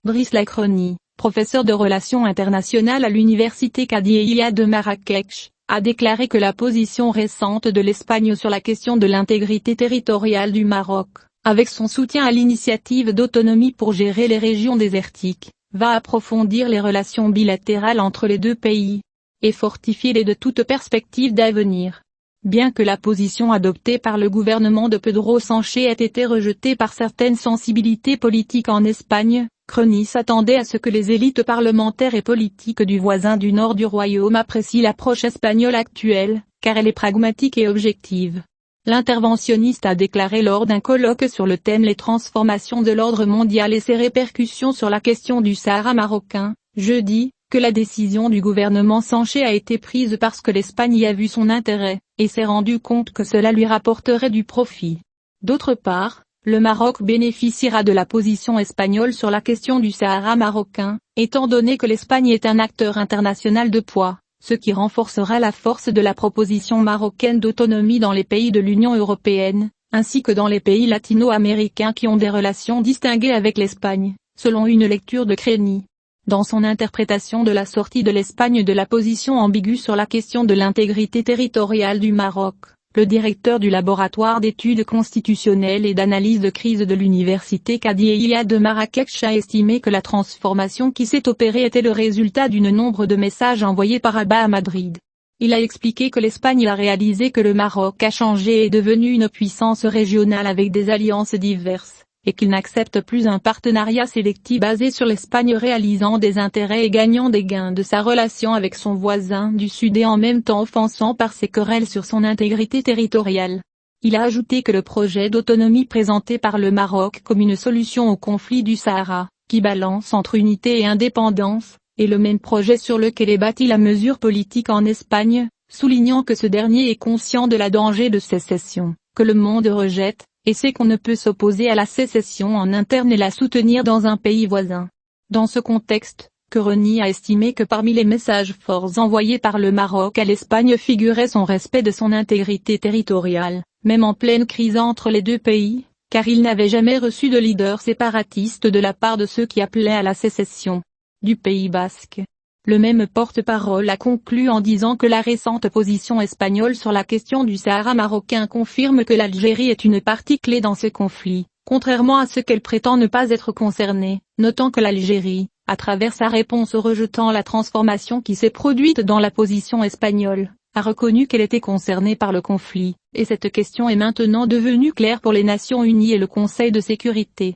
Driss Lacroni, professeur de relations internationales à l'université Qadiyya de Marrakech, a déclaré que la position récente de l'Espagne sur la question de l'intégrité territoriale du Maroc, avec son soutien à l'initiative d'autonomie pour gérer les régions désertiques, va approfondir les relations bilatérales entre les deux pays, et fortifier les de toute perspective d'avenir. Bien que la position adoptée par le gouvernement de Pedro Sánchez ait été rejetée par certaines sensibilités politiques en Espagne, Lacroni s'attendait à ce que les élites parlementaires et politiques du voisin du nord du royaume apprécient l'approche espagnole actuelle, car elle est pragmatique et objective. L'interventionniste a déclaré lors d'un colloque sur le thème Les transformations de l'ordre mondial et ses répercussions sur la question du Sahara marocain, jeudi, que la décision du gouvernement Sánchez a été prise parce que l'Espagne y a vu son intérêt, et s'est rendu compte que cela lui rapporterait du profit. D'autre part, le Maroc bénéficiera de la position espagnole sur la question du Sahara marocain, étant donné que l'Espagne est un acteur international de poids, ce qui renforcera la force de la proposition marocaine d'autonomie dans les pays de l'Union européenne, ainsi que dans les pays latino-américains qui ont des relations distinguées avec l'Espagne, selon une lecture de Lacroni. Dans son interprétation de la sortie de l'Espagne de la position ambiguë sur la question de l'intégrité territoriale du Maroc, le directeur du laboratoire d'études constitutionnelles et d'analyse de crise de l'université Qadiyya de Marrakech a estimé que la transformation qui s'est opérée était le résultat d'un nombre de messages envoyés par Rabat à Madrid. Il a expliqué que l'Espagne a réalisé que le Maroc a changé et est devenu une puissance régionale avec des alliances diverses, et qu'il n'accepte plus un partenariat sélectif basé sur l'Espagne réalisant des intérêts et gagnant des gains de sa relation avec son voisin du Sud et en même temps offensant par ses querelles sur son intégrité territoriale. Il a ajouté que le projet d'autonomie présenté par le Maroc comme une solution au conflit du Sahara, qui balance entre unité et indépendance, est le même projet sur lequel est bâtie la mesure politique en Espagne, soulignant que ce dernier est conscient de la danger de sécession, que le monde rejette, et sait qu'on ne peut s'opposer à la sécession en interne et la soutenir dans un pays voisin. Dans ce contexte, Lacroni a estimé que parmi les messages forts envoyés par le Maroc à l'Espagne figurait son respect de son intégrité territoriale, même en pleine crise entre les deux pays, car il n'avait jamais reçu de leader séparatiste de la part de ceux qui appelaient à la sécession du Pays basque. Le même porte-parole a conclu en disant que la récente position espagnole sur la question du Sahara marocain confirme que l'Algérie est une partie clé dans ce conflit, contrairement à ce qu'elle prétend ne pas être concernée, notant que l'Algérie, à travers sa réponse rejetant la transformation qui s'est produite dans la position espagnole, a reconnu qu'elle était concernée par le conflit, et cette question est maintenant devenue claire pour les Nations Unies et le Conseil de sécurité.